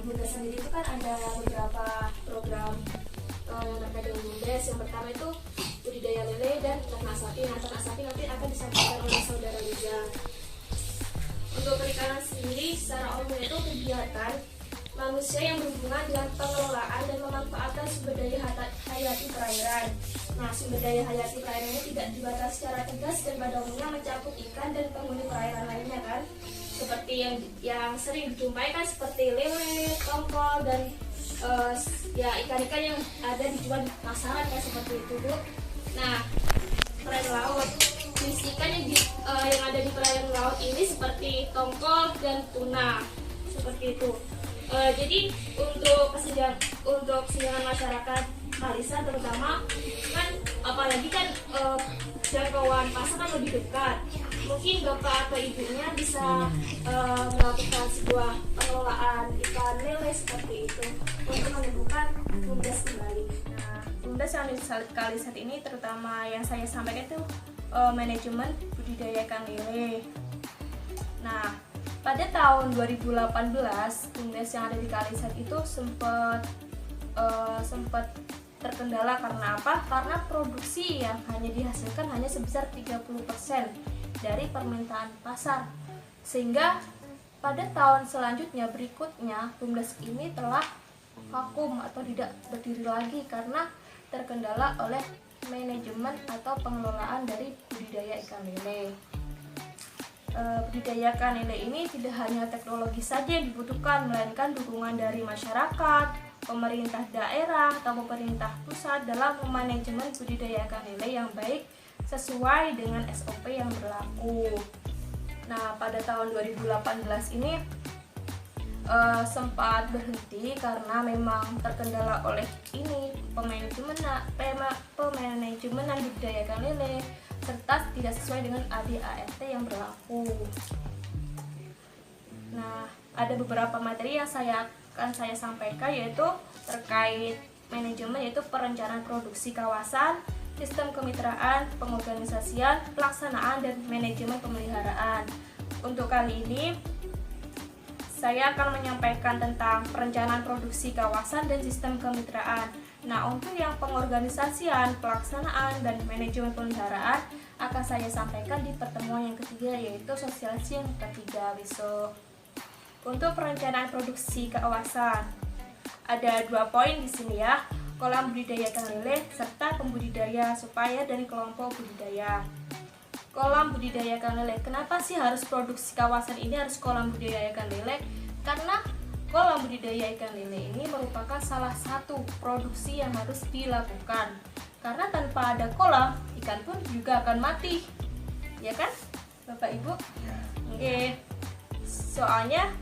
BUMDes sendiri itu kan ada beberapa program yang terkait dengan BUMDes. Yang pertama itu budidaya lele dan ternak sapi. Nah, ternak sapi nanti akan disampaikan oleh saudara Liza. Untuk perikanan sendiri secara umum itu kegiatan manusia yang berhubungan dengan pengelolaan dan memanfaatkan sumber daya hayati perairan. Nah, sumber daya hayati perairan ini tidak dibatasi secara tegas dan pada umumnya mencakup ikan dan penghuni perairan lainnya kan. Seperti yang sering dijumpai kan seperti lele, tongkol dan ya ikan-ikan yang ada dijual di pasaran kan seperti itu, Bu. Nah, perairan laut, jenis ikan yang ada di perairan laut ini seperti tongkol dan tuna seperti itu. Jadi untuk kesejahteraan masyarakat Kalisa terutama kan, apalagi kan jangkauan pasar kan lebih dekat. Mungkin bapak atau ibunya bisa melakukan sebuah pengelolaan ikan lele seperti itu untuk menemukan BUMDes kembali. Nah, BUMDes yang di Kalisa ini terutama yang saya sampaikan itu manajemen budidaya ikan lele. Nah, pada tahun 2018 BUMDes yang ada di Kalisa itu sempat terkendala karena apa? Karena produksi yang hanya dihasilkan hanya sebesar 30% dari permintaan pasar. Sehingga pada tahun selanjutnya berikutnya BUMDes ini telah vakum atau tidak berdiri lagi karena terkendala oleh manajemen atau pengelolaan dari budidaya ikan lele. Budidaya ikan lele ini tidak hanya teknologi saja yang dibutuhkan, melainkan dukungan dari masyarakat, pemerintah daerah atau pemerintah pusat dalam manajemen budidaya ikan lele yang baik sesuai dengan SOP yang berlaku. Nah, pada tahun 2018 ini sempat berhenti karena memang terkendala oleh ini pemanajemenan budidaya ikan lele serta tidak sesuai dengan ADART yang berlaku. Nah, ada beberapa materi yang akan saya sampaikan yaitu terkait manajemen, yaitu perencanaan produksi kawasan, sistem kemitraan, pengorganisasian, pelaksanaan, dan manajemen pemeliharaan. Untuk kali ini saya akan menyampaikan tentang perencanaan produksi kawasan dan sistem kemitraan. Nah, untuk yang pengorganisasian, pelaksanaan, dan manajemen pemeliharaan akan saya sampaikan di pertemuan yang ketiga, yaitu sosialisasi yang ketiga besok. Untuk perencanaan produksi kawasan ada 2 poin di sini ya, kolam budidaya ikan lele serta pembudidaya supplier dan kelompok budidaya. Kolam budidaya ikan lele, kenapa sih harus produksi kawasan ini harus kolam budidaya ikan lele? Karena kolam budidaya ikan lele ini merupakan salah satu produksi yang harus dilakukan. Karena tanpa ada kolam, ikan pun juga akan mati. Ya kan, Bapak Ibu? Oke. Soalnya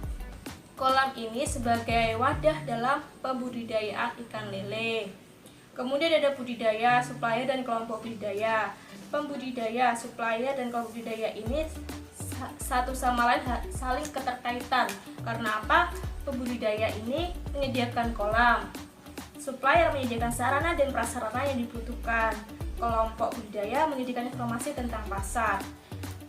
kolam ini sebagai wadah dalam pembudidayaan ikan lele. Kemudian ada budidaya, supplier, dan kelompok budidaya. Pembudidaya, supplier, dan kelompok budidaya ini satu sama lain saling keterkaitan. Karena apa? Pembudidaya ini menyediakan kolam, supplier menyediakan sarana dan prasarana yang dibutuhkan, kelompok budidaya menyediakan informasi tentang pasar.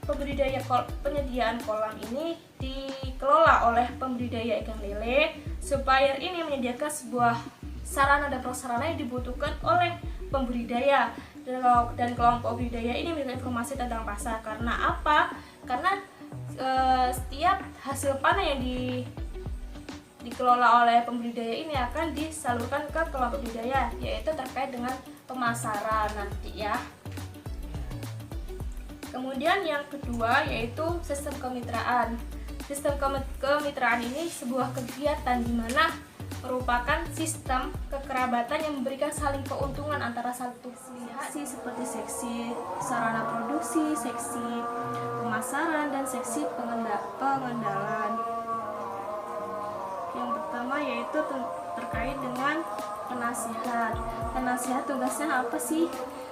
Penyediaan kolam ini dikelola oleh pembudidaya ikan lele. Supplier ini menyediakan sebuah sarana dan prasarana yang dibutuhkan oleh pembudidaya, dan kelompok budidaya ini menyediakan informasi tentang pasar. Karena apa? Karena setiap hasil panen yang dikelola oleh pembudidaya ini akan disalurkan ke kelompok budidaya, yaitu terkait dengan pemasaran nanti ya. Kemudian yang kedua yaitu sistem kemitraan. Sistem kemitraan ini sebuah kegiatan di mana merupakan sistem kekerabatan yang memberikan saling keuntungan antara satu seksi seperti seksi sarana produksi, seksi pemasaran, dan seksi pengendalan. Yang pertama yaitu terkait dengan penasihat. Penasihat tugasnya apa sih?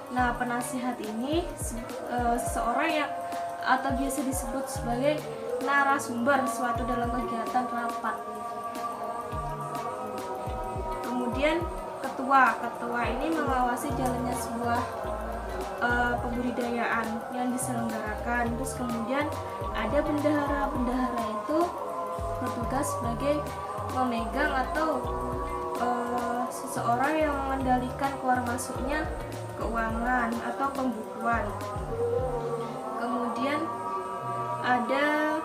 Nah, penasihat ini seseorang yang atau biasa disebut sebagai narasumber suatu dalam kegiatan rapat. Kemudian ketua ini mengawasi jalannya sebuah pembudidayaan yang diselenggarakan. Terus kemudian ada bendahara itu bertugas sebagai memegang atau seseorang yang mengendalikan keluar masuknya keuangan atau pembukuan. Kemudian ada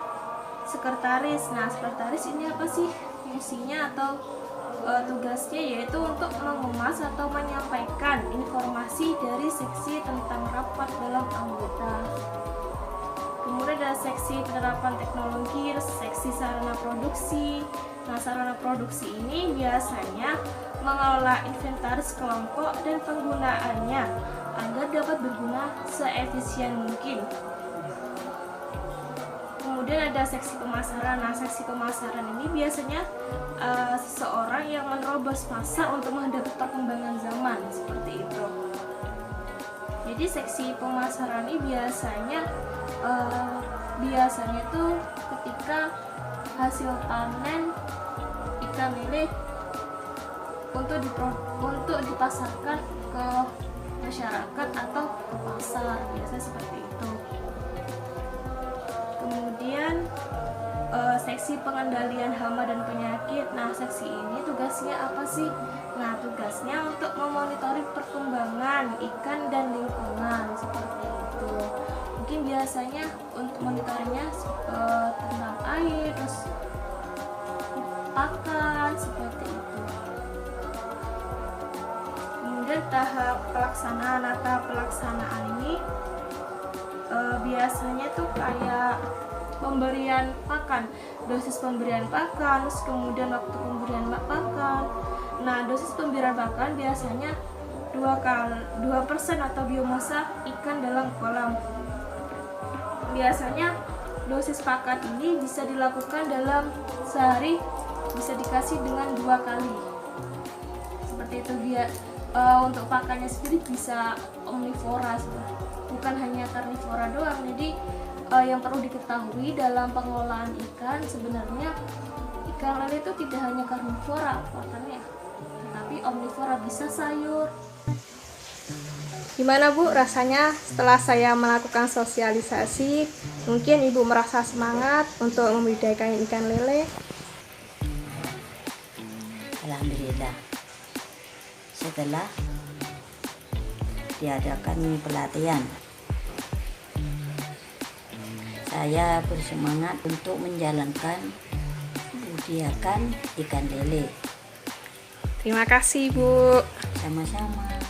sekretaris. Nah, sekretaris ini apa sih fungsinya atau tugasnya, yaitu untuk mengemas atau menyampaikan informasi dari seksi tentang rapat dalam anggota. Kemudian ada seksi penerapan teknologi, seksi sarana produksi. Nah, sarana produksi ini biasanya mengelola inventaris kelompok dan penggunaannya agar dapat berguna seefisien mungkin. Kemudian ada seksi pemasaran. Nah, seksi pemasaran ini biasanya seseorang yang menerobos pasar untuk menghadapi perkembangan zaman, seperti itu. Jadi seksi pemasaran ini biasanya itu ketika hasil panen ikan lele untuk dipasarkan ke masyarakat atau ke pasar, biasanya seperti itu. Kemudian seksi pengendalian hama dan penyakit. Nah, seksi ini tugasnya apa sih? Nah, tugasnya untuk memonitori perkembangan ikan dan lingkungan, seperti itu. Mungkin biasanya untuk monitoringnya tentang air, terus pakan, seperti itu. Kemudian tahap pelaksanaan. Nah, tahap pelaksanaan ini biasanya tuh kayak pemberian pakan, dosis pemberian pakan, terus kemudian waktu pemberian pakan. Nah, dosis pemberian pakan biasanya 2% atau biomasa ikan dalam kolam. Biasanya dosis pakan ini bisa dilakukan dalam sehari, bisa dikasih dengan 2 kali. Seperti itu dia. Untuk pakannya sendiri bisa omnivora, bukan hanya karnivora doang. Jadi yang perlu diketahui dalam pengelolaan ikan, sebenarnya ikan lele itu tidak hanya karnivora pakannya, tapi omnivora, bisa sayur. Gimana Bu rasanya setelah saya melakukan sosialisasi? Mungkin Ibu merasa semangat untuk membudidayakan ikan lele? Alhamdulillah, setelah diadakan pelatihan, saya bersemangat untuk menjalankan budidayakan ikan lele. Terima kasih Bu. Sama-sama.